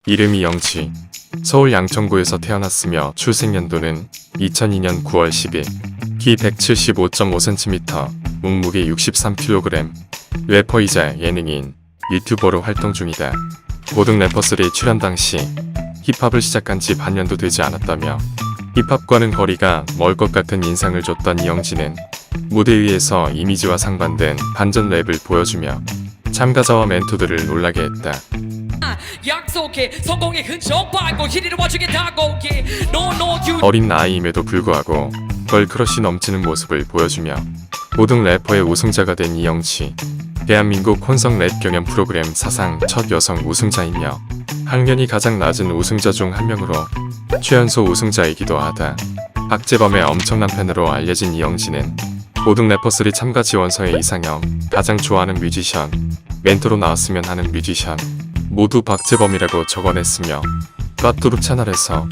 이름이 영지. 서울 양천구에서 태어났으며 출생연도는 2002년 9월 10일. 키 175.5cm, 몸무게 63kg. 래퍼이자 예능인, 유튜버로 활동 중이다. 고등 래퍼3 출연 당시 힙합을 시작한 지 반년도 되지 않았다며 힙합과는 거리가 멀 것 같은 인상을 줬던 이영지는 무대 위에서 이미지와 상반된 반전 랩을 보여주며 참가자와 멘토들을 놀라게 했다. 어린 나이임에도 불구하고 걸크러쉬 넘치는 모습을 보여주며 고등 래퍼의 우승자가 된 이영지. 대한민국 혼성 랩 경연 프로그램 사상 첫 여성 우승자이며 학년이 가장 낮은 우승자 중 한 명으로 최연소 우승자이기도 하다. 박재범의 엄청난 팬으로 알려진 이영지는 고등 래퍼3 참가 지원서의 이상형, 가장 좋아하는 뮤지션, 멘토로 나왔으면 하는 뮤지션 모두 박재범이라고 적어냈으며 꽈뚜룹 채널에서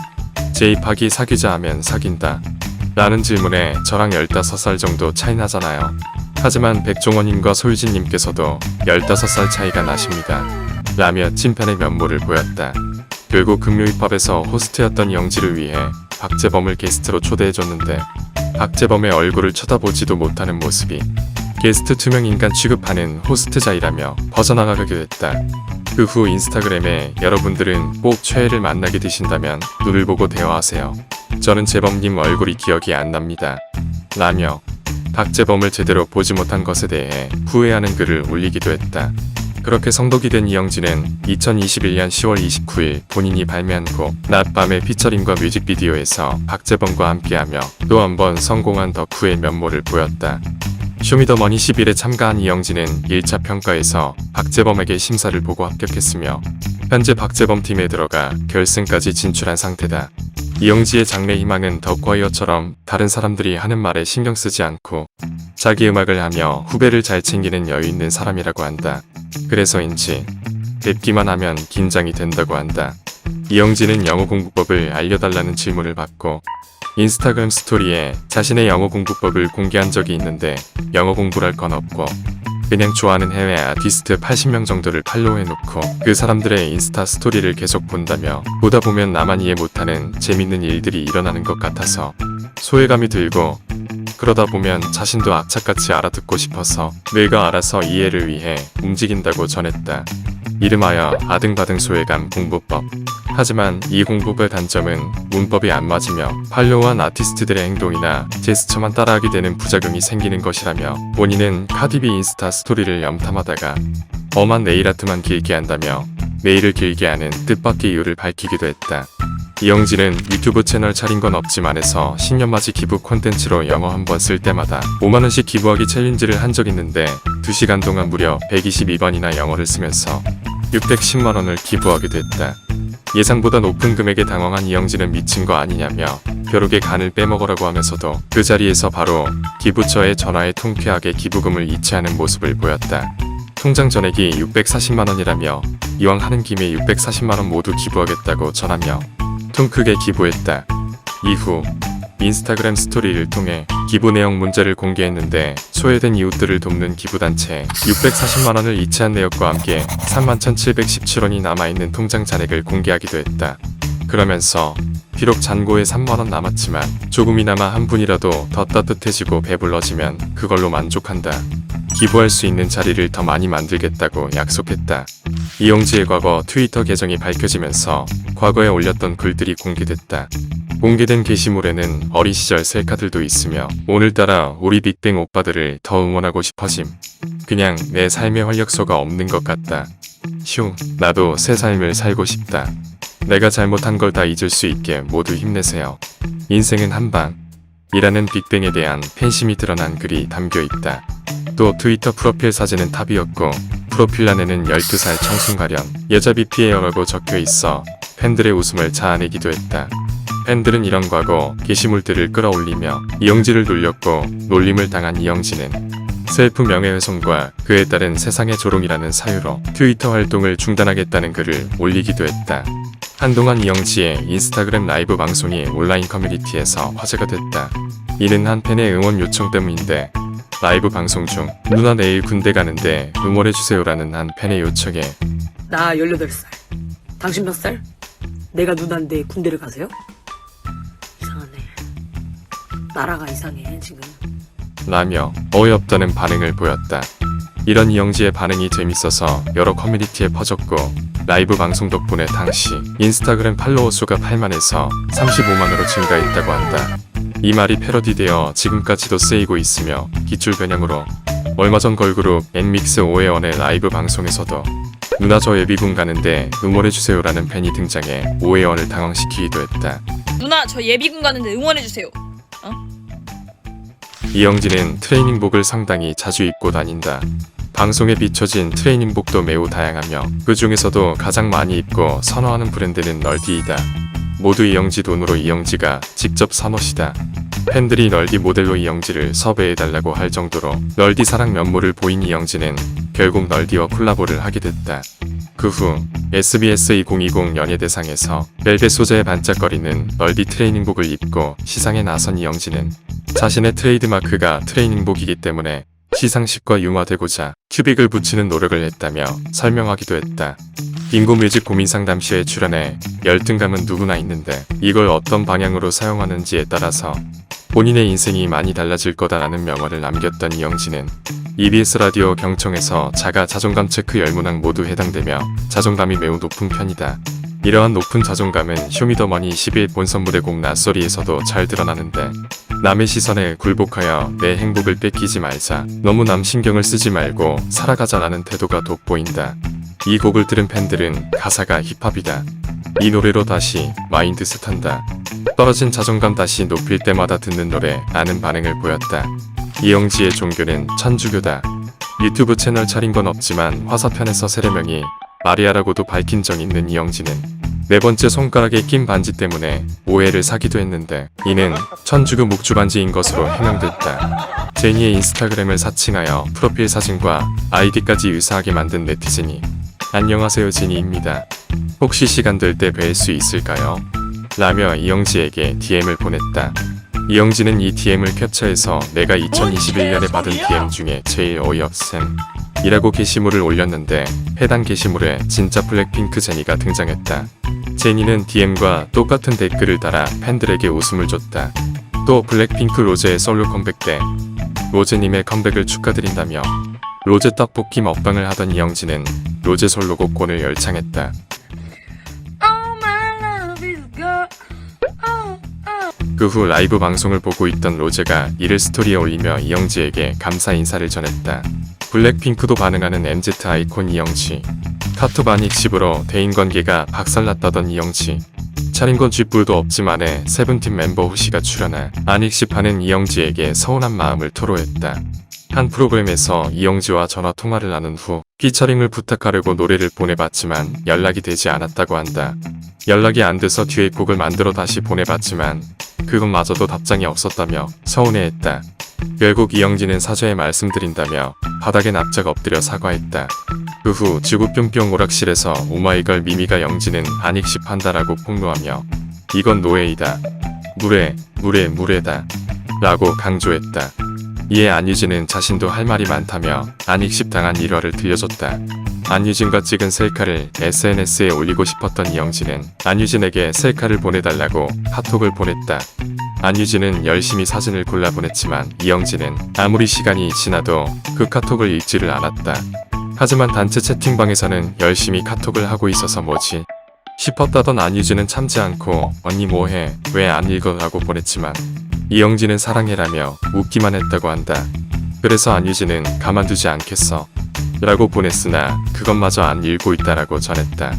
제이팍이 사귀자 하면 사귄다 라는 질문에 저랑 15살 정도 차이 나잖아요. 하지만 백종원님과 소유진님께서도 15살 차이가 나십니다 라며 찐팬의 면모를 보였다. 결국 금요힙합에서 호스트였던 영지를 위해 박재범을 게스트로 초대해줬는데 박재범의 얼굴을 쳐다보지도 못하는 모습이 게스트 투명인간 취급하는 호스트자이라며 퍼져나가게 됐다. 그 후 인스타그램에 여러분들은 꼭 최애를 만나게 되신다면 눈을 보고 대화하세요. 저는 재범님 얼굴이 기억이 안 납니다. 라며 박재범을 제대로 보지 못한 것에 대해 후회하는 글을 올리기도 했다. 그렇게 성독이 된 이영지는 2021년 10월 29일 본인이 발매한 곡 낮밤의 피처링과 뮤직비디오에서 박재범과 함께하며 또 한 번 성공한 덕후의 면모를 보였다. 쇼미더머니 11에 참가한 이영지는 1차 평가에서 박재범에게 심사를 보고 합격했으며 현재 박재범 팀에 들어가 결승까지 진출한 상태다. 이영지의 장래 희망은 덕화이어처럼 다른 사람들이 하는 말에 신경 쓰지 않고 자기 음악을 하며 후배를 잘 챙기는 여유 있는 사람이라고 한다. 그래서인지 뵙기만 하면 긴장이 된다고 한다. 이영지는 영어 공부법을 알려달라는 질문을 받고 인스타그램 스토리에 자신의 영어 공부법을 공개한 적이 있는데 영어 공부랄 건 없고 그냥 좋아하는 해외 아티스트 80명 정도를 팔로우해놓고 그 사람들의 인스타 스토리를 계속 본다며 보다 보면 나만 이해 못하는 재밌는 일들이 일어나는 것 같아서 소외감이 들고 그러다 보면 자신도 악착같이 알아듣고 싶어서 뇌가 알아서 이해를 위해 움직인다고 전했다. 이름하여 아등바등 소외감 공부법. 하지만 이 공부법의 단점은 문법이 안 맞으며 팔로우한 아티스트들의 행동이나 제스처만 따라하게 되는 부작용이 생기는 것이라며 본인은 카디비 인스타 스토리를 염탐하다가 엄한 네일아트만 길게 한다며 네일을 길게 하는 뜻밖의 이유를 밝히기도 했다. 이영지는 유튜브 채널 차린 건 없지만 해서 신년맞이 기부 콘텐츠로 영어 한 번 쓸 때마다 5만원씩 기부하기 챌린지를 한 적 있는데 2시간 동안 무려 122번이나 영어를 쓰면서 610만원을 기부하기도 했다. 예상보다 높은 금액에 당황한 이영지는 미친 거 아니냐며 벼룩의 간을 빼먹으라고 하면서도 그 자리에서 바로 기부처에 전화해 통쾌하게 기부금을 이체하는 모습을 보였다. 통장 전액이 640만원이라며 이왕 하는 김에 640만원 모두 기부하겠다고 전하며 통 크게 기부했다. 이후 인스타그램 스토리를 통해 기부 내용 문자를 공개했는데 소외된 이웃들을 돕는 기부단체에 640만원을 이체한 내역과 함께 31,717원이 남아있는 통장 잔액을 공개하기도 했다. 그러면서 비록 잔고에 3만원 남았지만 조금이나마 한 분이라도 더 따뜻해지고 배불러지면 그걸로 만족한다. 기부할 수 있는 자리를 더 많이 만들겠다고 약속했다. 이영지의 과거 트위터 계정이 밝혀지면서 과거에 올렸던 글들이 공개됐다. 공개된 게시물에는 어린 시절 셀카들도 있으며 오늘따라 우리 빅뱅 오빠들을 더 응원하고 싶어짐. 그냥 내 삶의 활력소가 없는 것 같다. 휴, 나도 새 삶을 살고 싶다. 내가 잘못한 걸 다 잊을 수 있게 모두 힘내세요. 인생은 한방. 이라는 빅뱅에 대한 팬심이 드러난 글이 담겨있다. 또 트위터 프로필 사진은 탑이었고 프로필란에는 12살 청순 가련 여자 BPA라고 적혀있어 팬들의 웃음을 자아내기도 했다. 팬들은 이런 과거 게시물들을 끌어올리며 이영지를 놀렸고 놀림을 당한 이영지는 셀프 명예훼손과 그에 따른 세상의 조롱이라는 사유로 트위터 활동을 중단하겠다는 글을 올리기도 했다. 한동안 이영지의 인스타그램 라이브 방송이 온라인 커뮤니티에서 화제가 됐다. 이는 한 팬의 응원 요청 때문인데 라이브 방송 중 누나 내일 군대 가는데 응원해주세요라는 한 팬의 요청에 나 18살 당신 몇 살? 내가 누나인데 군대를 가세요? 이상하네. 나라가 이상해 지금. 라며 어이없다는 반응을 보였다. 이런 이영지의 반응이 재밌어서 여러 커뮤니티에 퍼졌고 라이브 방송 덕분에 당시 인스타그램 팔로워 수가 8만에서 35만으로 증가했다고 한다. 이 말이 패러디되어 지금까지도 쓰이고 있으며 기출 변형으로 얼마 전 걸그룹 엔믹스 오해원의 라이브 방송에서도 누나 저 예비군 가는데 응원해주세요라는 팬이 등장해 오해원을 당황시키기도 했다. 누나 저 예비군 가는데 응원해주세요. 이영지는 트레이닝복을 상당히 자주 입고 다닌다. 방송에 비춰진 트레이닝복도 매우 다양하며 그 중에서도 가장 많이 입고 선호하는 브랜드는 널디이다. 모두 이영지 돈으로 이영지가 직접 산 옷이다. 팬들이 널디 모델로 이영지를 섭외해달라고 할 정도로 널디 사랑 면모를 보인 이영지는 결국 널디와 콜라보를 하게 됐다. 그 후 SBS 2020 연예대상에서 벨벳 소재의 반짝거리는 널디 트레이닝복을 입고 시상에 나선 이영지는 자신의 트레이드마크가 트레이닝복이기 때문에 시상식과 융화되고자 큐빅을 붙이는 노력을 했다며 설명하기도 했다. 빙고 뮤직 고민 상담쇼에 출연해 열등감은 누구나 있는데 이걸 어떤 방향으로 사용하는지에 따라서 본인의 인생이 많이 달라질 거다라는 명언을 남겼던 이영지는 EBS 라디오 경청에서 자가 자존감 체크 10문항 모두 해당되며 자존감이 매우 높은 편이다. 이러한 높은 자존감은 쇼미더머니 21 본선 무대곡 낯소리에서도 잘 드러나는데 남의 시선에 굴복하여 내 행복을 뺏기지 말자, 너무 남 신경을 쓰지 말고 살아가자라는 태도가 돋보인다. 이 곡을 들은 팬들은 가사가 힙합이다. 이 노래로 다시 마인드셋한다. 떨어진 자존감 다시 높일 때마다 듣는 노래 라는 반응을 보였다. 이영지의 종교는 천주교다. 유튜브 채널 차린 건 없지만 화사편에서 세례명이 마리아라고도 밝힌 적 있는 이영지는 네 번째 손가락에 낀 반지 때문에 오해를 사기도 했는데 이는 천주교 묵주 반지인 것으로 해명됐다. 제니의 인스타그램을 사칭하여 프로필 사진과 아이디까지 유사하게 만든 네티즌이 안녕하세요 제니입니다. 혹시 시간 될 때 뵐 수 있을까요? 라며 이영지에게 DM을 보냈다. 이영지는 이 DM을 캡처해서 내가 2021년에 받은 DM 중에 제일 어이없음 이라고 게시물을 올렸는데 해당 게시물에 진짜 블랙핑크 제니가 등장했다. 제니는 DM과 똑같은 댓글을 달아 팬들에게 웃음을 줬다. 또 블랙핑크 로제의 솔로 컴백 때 로제님의 컴백을 축하드린다며 로제 떡볶이 먹방을 하던 이영지는 로제 솔로곡 곤을 열창했다. 그 후 라이브 방송을 보고 있던 로제가 이를 스토리에 올리며 이영지에게 감사 인사를 전했다. 블랙핑크도 반응하는 MZ 아이콘 이영지. 카톡 안익십으로 대인관계가 박살났다던 이영지. 차린 건 쥐뿔도 없지만에 세븐틴 멤버 후시가 출연해 안익십하는 이영지에게 서운한 마음을 토로했다. 한 프로그램에서 이영지와 전화 통화를 나눈 후 피처링을 부탁하려고 노래를 보내봤지만 연락이 되지 않았다고 한다. 연락이 안 돼서 듀엣곡을 만들어 다시 보내봤지만 그것마저도 답장이 없었다며 서운해했다. 결국 이영지는 사죄의 말씀드린다며 바닥에 납작 엎드려 사과했다. 그 후 지구 뿅뿅 오락실에서 오마이걸 미미가 영지는 안익십한다라고 폭로하며 이건 노예이다. 무례다. 라고 강조했다. 이에 안유진은 자신도 할 말이 많다며 안익십 당한 일화를 들려줬다. 안유진과 찍은 셀카를 SNS에 올리고 싶었던 이영지는 안유진에게 셀카를 보내달라고 카톡을 보냈다. 안유진은 열심히 사진을 골라 보냈지만 이영지는 아무리 시간이 지나도 그 카톡을 읽지를 않았다. 하지만 단체 채팅방에서는 열심히 카톡을 하고 있어서 뭐지 싶었다던 안유진은 참지 않고 언니 뭐해 왜 안 읽어 라고 보냈지만 이영지는 사랑해라며 웃기만 했다고 한다. 그래서 안유진은 가만두지 않겠어 라고 보냈으나 그것마저 안 읽고 있다라고 전했다.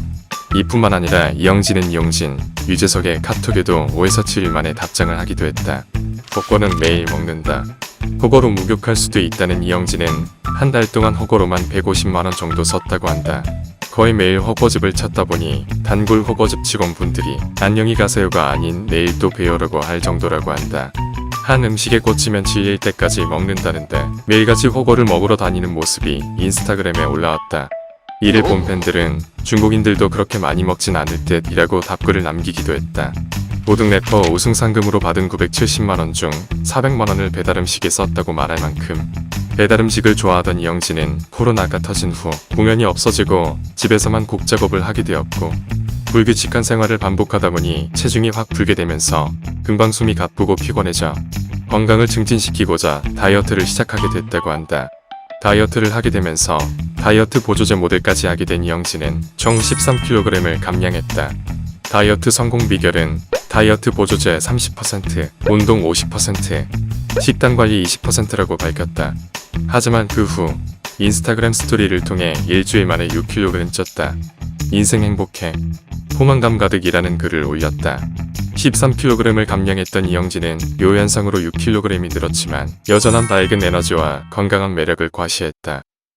이뿐만 아니라 이영지는 이용진, 유재석의 카톡에도 5에서 7일 만에 답장을 하기도 했다. 호거는 매일 먹는다. 호거로 목욕할 수도 있다는 이영지는 한 달 동안 호거로만 150만원 정도 썼다고 한다. 거의 매일 허거즙을 찾다 보니 단골 허거즙 직원분들이 안녕히 가세요가 아닌 내일 또 뵈어라고 할 정도라고 한다. 한 음식에 꽂히면 질릴 때까지 먹는다는데 매일같이 허거를 먹으러 다니는 모습이 인스타그램에 올라왔다. 이를 본 팬들은 중국인들도 그렇게 많이 먹진 않을 듯 이라고 답글을 남기기도 했다. 모든 래퍼 우승 상금으로 받은 970만원 중 400만원을 배달음식에 썼다고 말할 만큼 배달음식을 좋아하던 이영지는 코로나가 터진 후 공연이 없어지고 집에서만 곡 작업을 하게 되었고 불규칙한 생활을 반복하다 보니 체중이 확 불게 되면서 금방 숨이 가쁘고 피곤해져 건강을 증진시키고자 다이어트를 시작하게 됐다고 한다. 다이어트를 하게 되면서 다이어트 보조제 모델까지 하게 된 이영지는 총 13kg을 감량했다. 다이어트 성공 비결은 다이어트 보조제 30%, 운동 50%, 식단 관리 20%라고 밝혔다. 하지만 그 후 인스타그램 스토리를 통해 일주일 만에 6kg 쪘다. 인생 행복해. 포만감 가득이라는 글을 올렸다. 13kg을 감량했던 이영지는 묘현상으로 6kg이 늘었지만 여전한 밝은 에너지와 건강한 매력을 과시했다.